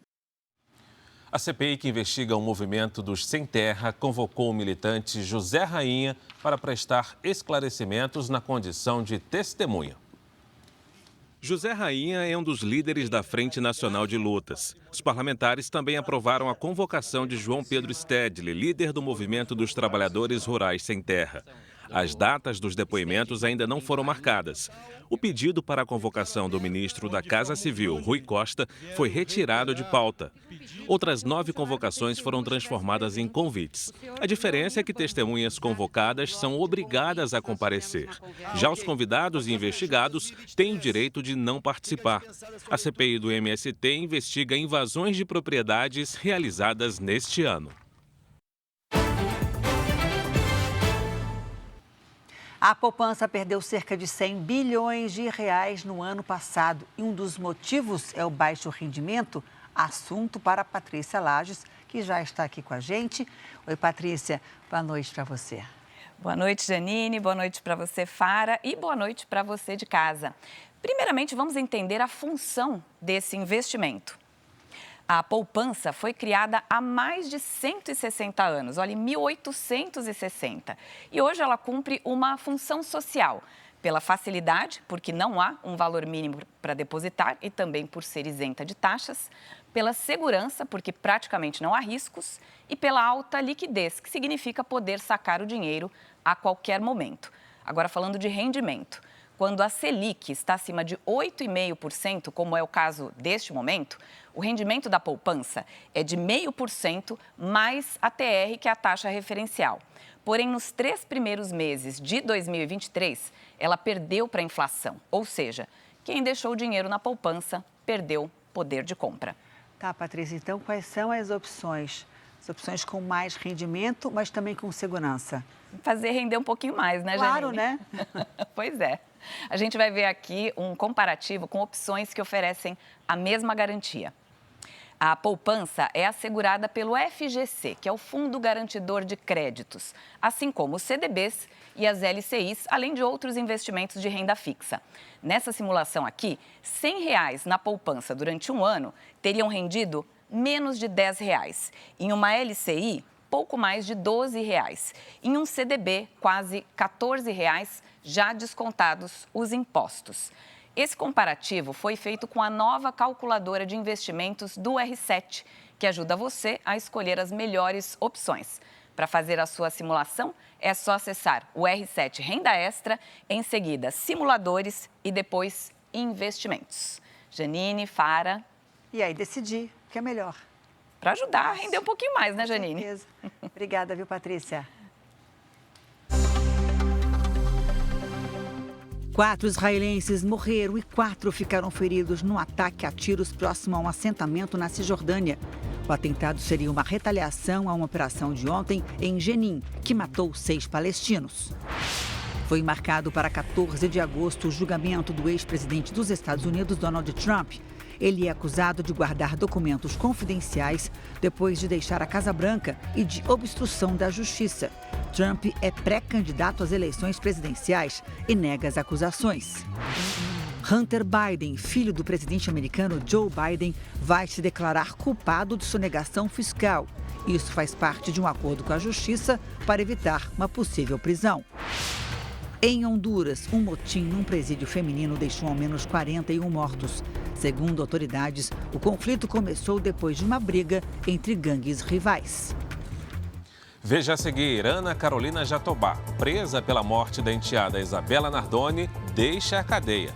A CPI, que investiga o movimento dos Sem Terra, convocou o militante José Rainha para prestar esclarecimentos na condição de testemunha. José Rainha é um dos líderes da Frente Nacional de Lutas. Os parlamentares também aprovaram a convocação de João Pedro Stedley, líder do Movimento dos Trabalhadores Rurais Sem Terra. As datas dos depoimentos ainda não foram marcadas. O pedido para a convocação do ministro da Casa Civil, Rui Costa, foi retirado de pauta. Outras 9 convocações foram transformadas em convites. A diferença é que testemunhas convocadas são obrigadas a comparecer. Já os convidados e investigados têm o direito de não participar. A CPI do MST investiga invasões de propriedades realizadas neste ano. A poupança perdeu cerca de 100 bilhões de reais no ano passado e um dos motivos é o baixo rendimento, assunto para Patrícia Lages, que já está aqui com a gente. Oi, Patrícia, boa noite para você. Boa noite, Janine, boa noite para você, Fara, e boa noite para você de casa. Primeiramente, vamos entender a função desse investimento. A poupança foi criada há mais de 160 anos, olha, em 1860. E hoje ela cumpre uma função social, pela facilidade, porque não há um valor mínimo para depositar e também por ser isenta de taxas, pela segurança, porque praticamente não há riscos, e pela alta liquidez, que significa poder sacar o dinheiro a qualquer momento. Agora, falando de rendimento, quando a Selic está acima de 8,5%, como é o caso deste momento, o rendimento da poupança é de 0,5% mais a TR, que é a taxa referencial. Porém, nos 3 primeiros meses de 2023, ela perdeu para a inflação. Ou seja, quem deixou o dinheiro na poupança perdeu poder de compra. Tá, Patrícia, então quais são as opções? As opções com mais rendimento, mas também com segurança. Fazer render um pouquinho mais, né, Janine? Claro, né? Pois é. A gente vai ver aqui um comparativo com opções que oferecem a mesma garantia. A poupança é assegurada pelo FGC, que é o Fundo Garantidor de Créditos, assim como os CDBs e as LCIs, além de outros investimentos de renda fixa. Nessa simulação aqui, R$100 na poupança durante um ano teriam rendido menos de R$10. Em uma LCI, pouco mais de R$12. Em um CDB, quase R$14, já descontados os impostos. Esse comparativo foi feito com a nova calculadora de investimentos do R7, que ajuda você a escolher as melhores opções. Para fazer a sua simulação, é só acessar o R7 Renda Extra, em seguida Simuladores e depois Investimentos. Janine, Fara. E aí decidir o que é melhor. Para ajudar a render um pouquinho mais, né, Janine? Com certeza. Obrigada, viu, Patrícia? 4 israelenses morreram e 4 ficaram feridos num ataque a tiros próximo a um assentamento na Cisjordânia. O atentado seria uma retaliação a uma operação de ontem em Jenin, que matou 6 palestinos. Foi marcado para 14 de agosto o julgamento do ex-presidente dos Estados Unidos, Donald Trump. Ele é acusado de guardar documentos confidenciais depois de deixar a Casa Branca e de obstrução da justiça. Trump é pré-candidato às eleições presidenciais e nega as acusações. Hunter Biden, filho do presidente americano Joe Biden, vai se declarar culpado de sonegação fiscal. Isso faz parte de um acordo com a justiça para evitar uma possível prisão. Em Honduras, um motim num presídio feminino deixou ao menos 41 mortos. Segundo autoridades, o conflito começou depois de uma briga entre gangues rivais. Veja a seguir, Ana Carolina Jatobá, presa pela morte da enteada Isabela Nardoni, deixa a cadeia.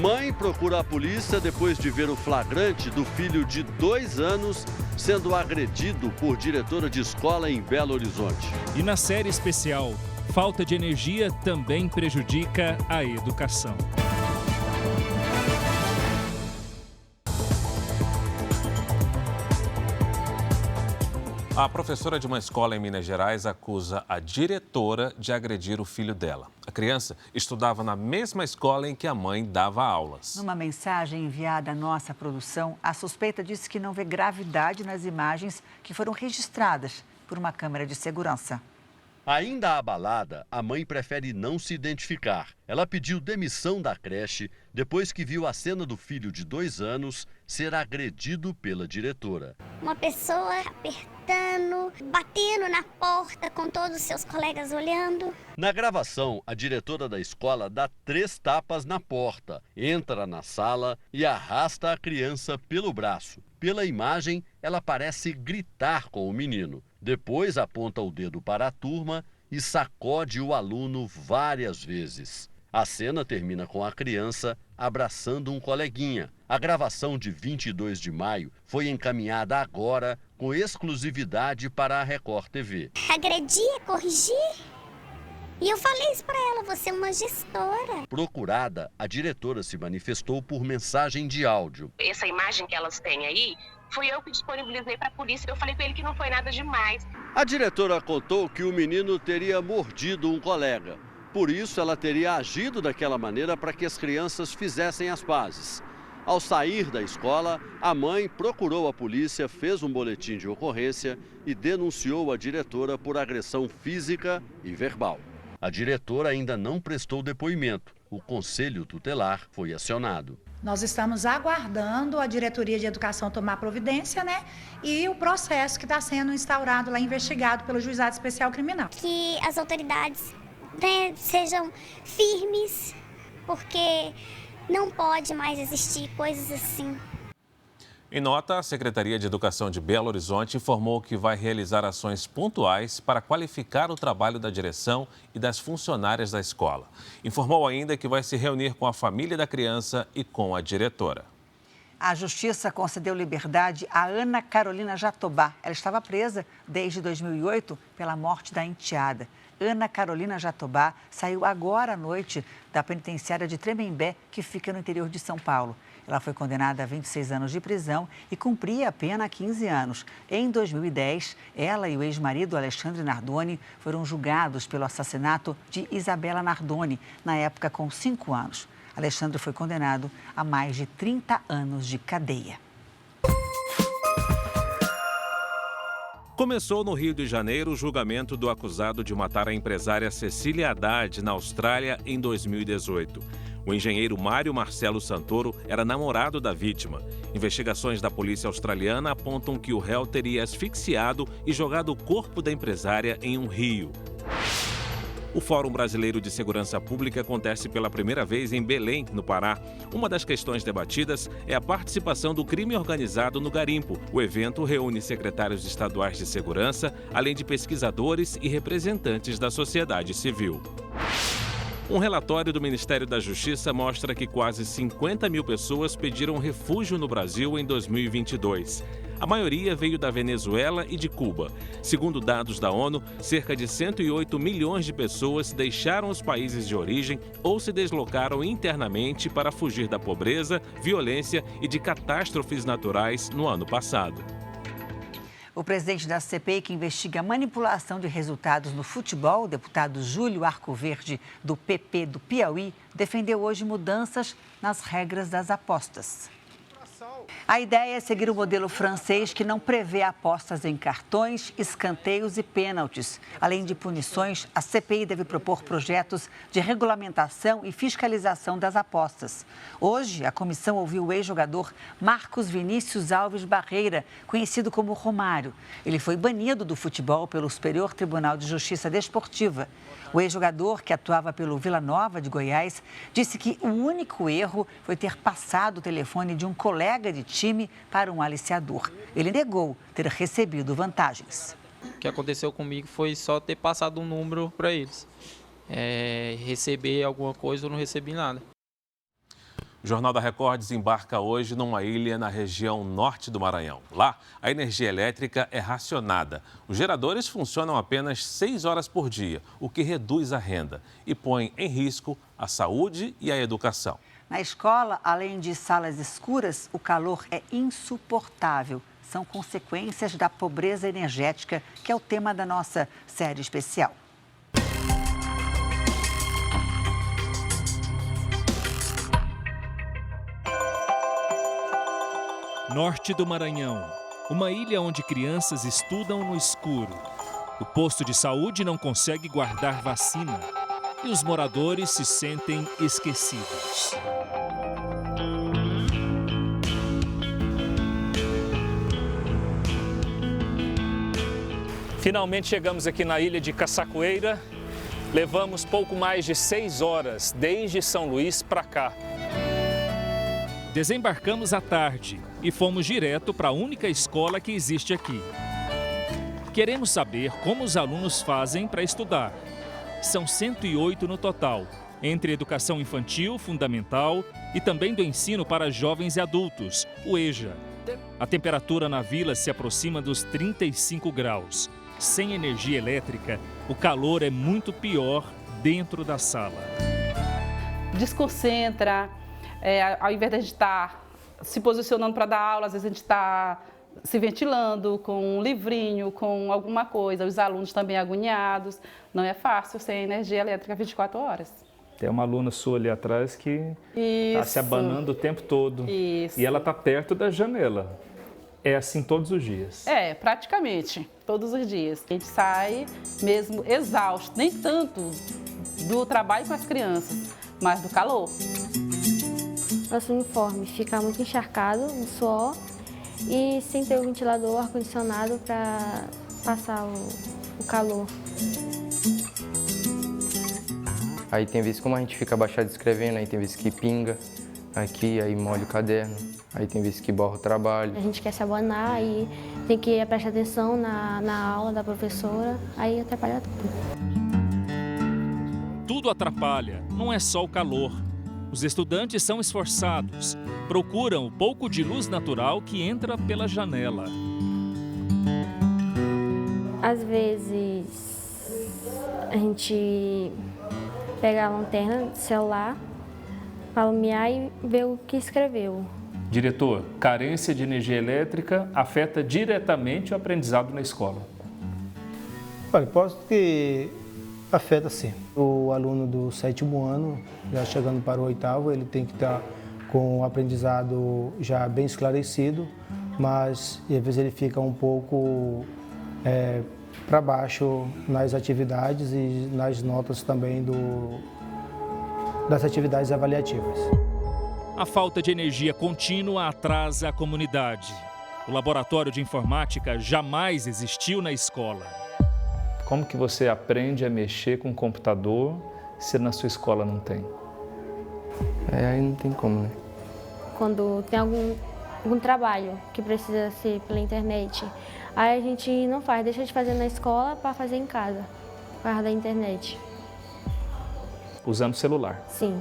Mãe procura a polícia depois de ver o flagrante do filho de 2 anos sendo agredido por diretora de escola em Belo Horizonte. E na série especial, falta de energia também prejudica a educação. A professora de uma escola em Minas Gerais acusa a diretora de agredir o filho dela. A criança estudava na mesma escola em que a mãe dava aulas. Numa mensagem enviada à nossa produção, a suspeita disse que não vê gravidade nas imagens que foram registradas por uma câmera de segurança. Ainda abalada, a mãe prefere não se identificar. Ela pediu demissão da creche depois que viu a cena do filho de 2 anos ser agredido pela diretora. Uma pessoa apertando, batendo na porta com todos os seus colegas olhando. Na gravação, a diretora da escola dá 3 tapas na porta, entra na sala e arrasta a criança pelo braço. Pela imagem, ela parece gritar com o menino. Depois aponta o dedo para a turma e sacode o aluno várias vezes. A cena termina com a criança abraçando um coleguinha. A gravação de 22 de maio foi encaminhada agora com exclusividade para a Record TV. Agredir, corrigir? E eu falei isso para ela, você é uma gestora. Procurada, a diretora se manifestou por mensagem de áudio. Essa imagem que elas têm aí, fui eu que disponibilizei para a polícia. Eu falei com ele que não foi nada demais. A diretora contou que o menino teria mordido um colega. Por isso, ela teria agido daquela maneira para que as crianças fizessem as pazes. Ao sair da escola, a mãe procurou a polícia, fez um boletim de ocorrência e denunciou a diretora por agressão física e verbal. A diretora ainda não prestou depoimento. O Conselho Tutelar foi acionado. Nós estamos aguardando a Diretoria de Educação tomar providência, né? E o processo que está sendo instaurado lá, investigado pelo Juizado Especial Criminal. Que as autoridades, né, sejam firmes, porque não pode mais existir coisas assim. Em nota, a Secretaria de Educação de Belo Horizonte informou que vai realizar ações pontuais para qualificar o trabalho da direção e das funcionárias da escola. Informou ainda que vai se reunir com a família da criança e com a diretora. A Justiça concedeu liberdade a Ana Carolina Jatobá. Ela estava presa desde 2008 pela morte da enteada. Ana Carolina Jatobá saiu agora à noite da penitenciária de Tremembé, que fica no interior de São Paulo. Ela foi condenada a 26 anos de prisão e cumpria a pena há 15 anos. Em 2010, ela e o ex-marido Alexandre Nardoni foram julgados pelo assassinato de Isabela Nardoni, na época com 5 anos. Alexandre foi condenado a mais de 30 anos de cadeia. Começou no Rio de Janeiro o julgamento do acusado de matar a empresária Cecília Haddad, na Austrália, em 2018. O engenheiro Mário Marcelo Santoro era namorado da vítima. Investigações da polícia australiana apontam que o réu teria asfixiado e jogado o corpo da empresária em um rio. O Fórum Brasileiro de Segurança Pública acontece pela primeira vez em Belém, no Pará. Uma das questões debatidas é a participação do crime organizado no garimpo. O evento reúne secretários estaduais de segurança, além de pesquisadores e representantes da sociedade civil. Um relatório do Ministério da Justiça mostra que quase 50 mil pessoas pediram refúgio no Brasil em 2022. A maioria veio da Venezuela e de Cuba. Segundo dados da ONU, cerca de 108 milhões de pessoas deixaram os países de origem ou se deslocaram internamente para fugir da pobreza, violência e de catástrofes naturais no ano passado. O presidente da CPI, que investiga a manipulação de resultados no futebol, o deputado Júlio Arcoverde, do PP do Piauí, defendeu hoje mudanças nas regras das apostas. A ideia é seguir o modelo francês, que não prevê apostas em cartões, escanteios e pênaltis. Além de punições, a CPI deve propor projetos de regulamentação e fiscalização das apostas. Hoje, a comissão ouviu o ex-jogador Marcos Vinícius Alves Barreira, conhecido como Romário. Ele foi banido do futebol pelo Superior Tribunal de Justiça Desportiva. O ex-jogador, que atuava pelo Vila Nova de Goiás, disse que o único erro foi ter passado o telefone de um colega de time para um aliciador. Ele negou ter recebido vantagens. O que aconteceu comigo foi só ter passado um número para eles. Receber alguma coisa, eu não recebi nada. O Jornal da Record desembarca hoje numa ilha na região norte do Maranhão. Lá, a energia elétrica é racionada. Os geradores funcionam apenas 6 horas por dia, o que reduz a renda e põe em risco a saúde e a educação. Na escola, além de salas escuras, o calor é insuportável. são consequências da pobreza energética, que é o tema da nossa série especial. Norte do Maranhão, uma ilha onde crianças estudam no escuro. O posto de saúde não consegue guardar vacina e os moradores se sentem esquecidos. Finalmente chegamos aqui na ilha de Caçacoeira. Levamos pouco mais de 6 horas desde São Luís para cá. Desembarcamos à tarde e fomos direto para a única escola que existe aqui. Queremos saber como os alunos fazem para estudar. São 108 no total, entre educação infantil, fundamental e também do ensino para jovens e adultos, o EJA. A temperatura na vila se aproxima dos 35 graus. Sem energia elétrica, o calor é muito pior dentro da sala. Desconcentra. Ao invés de a gente estar se posicionando para dar aula, às vezes a gente está se ventilando com um livrinho, com alguma coisa. Os alunos também agoniados. Não é fácil sem energia elétrica 24 horas. Tem uma aluna sua ali atrás que está se abanando o tempo todo. Isso. E ela está perto da janela. É assim todos os dias? Praticamente, todos os dias. A gente sai mesmo exausto, nem tanto do trabalho com as crianças, mas do calor. Nosso uniforme fica muito encharcado no suor e sem ter o ventilador, ar-condicionado para passar o calor. Aí tem vezes como a gente fica abaixado escrevendo, aí tem vezes que pinga aqui, aí molha o caderno, aí tem vezes que borra o trabalho. A gente quer se abonar e tem que prestar atenção na aula da professora, aí atrapalha tudo. Tudo atrapalha, não é só o calor. Os estudantes são esforçados, procuram o pouco de luz natural que entra pela janela. Às vezes a gente pega a lanterna do celular para iluminar e ver o que escreveu. Diretor, carência de energia elétrica afeta diretamente o aprendizado na escola. Olha, posso que afeta sim. O aluno do 7º ano, já chegando para o 8º, ele tem que estar com o aprendizado já bem esclarecido, mas às vezes ele fica um pouco para baixo nas atividades e nas notas também das atividades avaliativas. A falta de energia contínua atrasa a comunidade. O laboratório de informática jamais existiu na escola. Como que você aprende a mexer com o computador se na sua escola não tem? Aí não tem como, né? Quando tem algum trabalho que precisa ser pela internet, aí a gente não faz, deixa de fazer na escola para fazer em casa, por causa da internet. Usando o celular? Sim.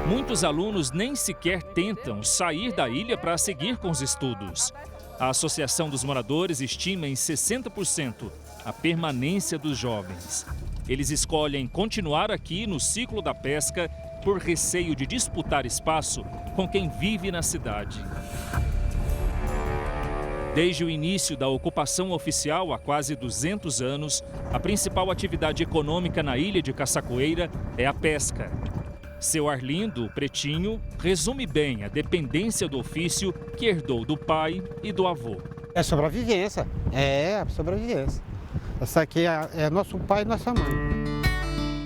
Muitos alunos nem sequer tentam sair da ilha para seguir com os estudos. A Associação dos Moradores estima em 60% a permanência dos jovens. Eles escolhem continuar aqui no ciclo da pesca por receio de disputar espaço com quem vive na cidade. Desde o início da ocupação oficial, há quase 200 anos, a principal atividade econômica na ilha de Caçacoeira é a pesca. Seu Arlindo, o Pretinho, resume bem a dependência do ofício que herdou do pai e do avô. É sobrevivência, sobrevivência. Essa aqui é nosso pai e nossa mãe.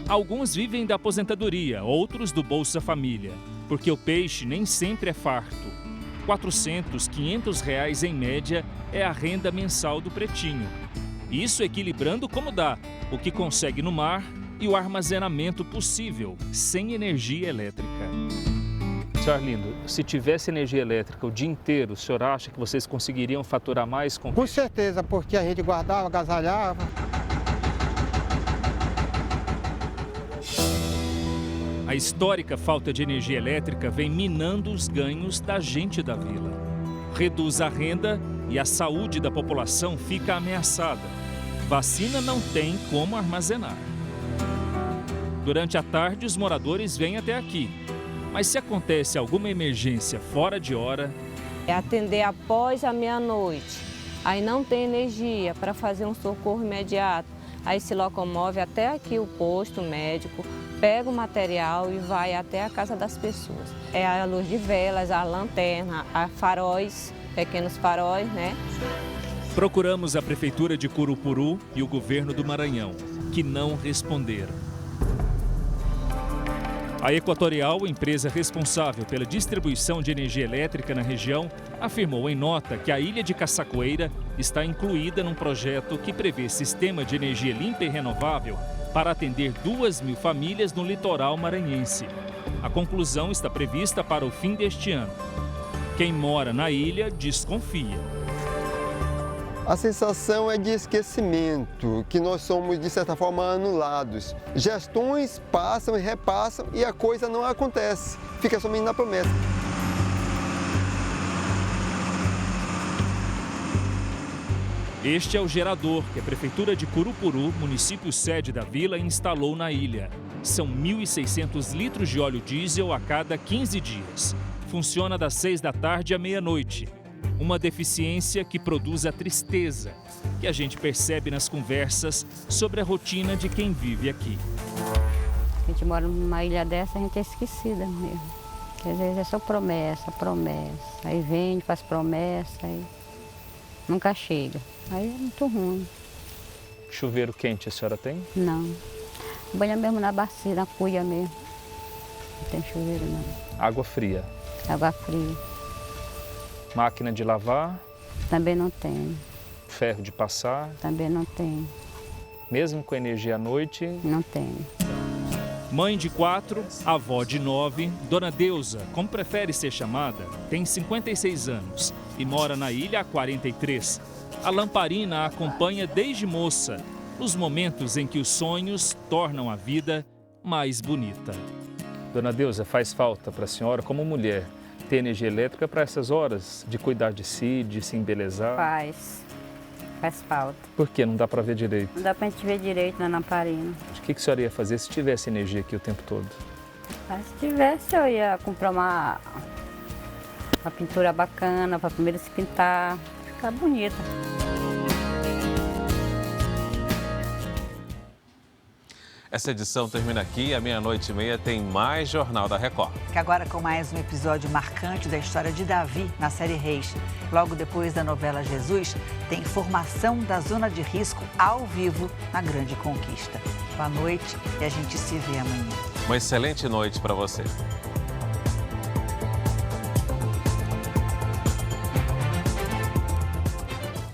Alguns vivem da aposentadoria, outros do Bolsa Família, porque o peixe nem sempre é farto. R$400, R$500 em média é a renda mensal do Pretinho. Isso equilibrando como dá, o que consegue no mar e o armazenamento possível, sem energia elétrica. Senhor Arlindo, se tivesse energia elétrica o dia inteiro, o senhor acha que vocês conseguiriam faturar mais com... Com certeza, porque a gente guardava, agasalhava. A histórica falta de energia elétrica vem minando os ganhos da gente da vila. Reduz a renda e a saúde da população fica ameaçada. Vacina não tem como armazenar. Durante a tarde, os moradores vêm até aqui. Mas se acontece alguma emergência fora de hora... é atender após a meia-noite. Aí não tem energia para fazer um socorro imediato. Aí se locomove até aqui o posto médico, pega o material e vai até a casa das pessoas. É a luz de velas, a lanterna, a faróis, pequenos faróis, né? Procuramos a Prefeitura de Curupuru e o governo do Maranhão, que não responderam. A Equatorial, empresa responsável pela distribuição de energia elétrica na região, afirmou em nota que a ilha de Caçacoeira está incluída num projeto que prevê sistema de energia limpa e renovável para atender 2.000 famílias no litoral maranhense. A conclusão está prevista para o fim deste ano. Quem mora na ilha desconfia. A sensação é de esquecimento, que nós somos, de certa forma, anulados. Gestões passam e repassam e a coisa não acontece, fica somente na promessa. Este é o gerador que a Prefeitura de Curupuru, município sede da vila, instalou na ilha. São 1.600 litros de óleo diesel a cada 15 dias. Funciona das 6 da tarde à meia-noite. Uma deficiência que produz a tristeza, que a gente percebe nas conversas sobre a rotina de quem vive aqui. A gente mora numa ilha dessa, a gente é esquecida mesmo. Às vezes é só promessa, promessa. Aí vem, faz promessa, aí nunca chega. Aí é muito ruim. Chuveiro quente a senhora tem? Não. Banha mesmo na bacia, na cuia mesmo. Não tem chuveiro não. Água fria? Água fria. Máquina de lavar? Também não tem. Ferro de passar? Também não tem. Mesmo com energia à noite? Não tem. Mãe de 4, avó de 9, Dona Deusa, como prefere ser chamada, tem 56 anos e mora na ilha há 43. A lamparina a acompanha desde moça, nos momentos em que os sonhos tornam a vida mais bonita. Dona Deusa, faz falta para a senhora, como mulher, ter energia elétrica para essas horas de cuidar de si, de se embelezar? Faz falta. Por quê? Não dá para ver direito? Não dá para a gente ver direito na lamparina. O que a senhora ia fazer se tivesse energia aqui o tempo todo? Se tivesse, eu ia comprar uma pintura bacana para primeiro se pintar, ficar bonita. Essa edição termina aqui, à 00:30 tem mais Jornal da Record. Fica agora com mais um episódio marcante da história de Davi na série Reis. Logo depois da novela Jesus, tem informação da zona de risco ao vivo na Grande Conquista. Boa noite e a gente se vê amanhã. Uma excelente noite para você.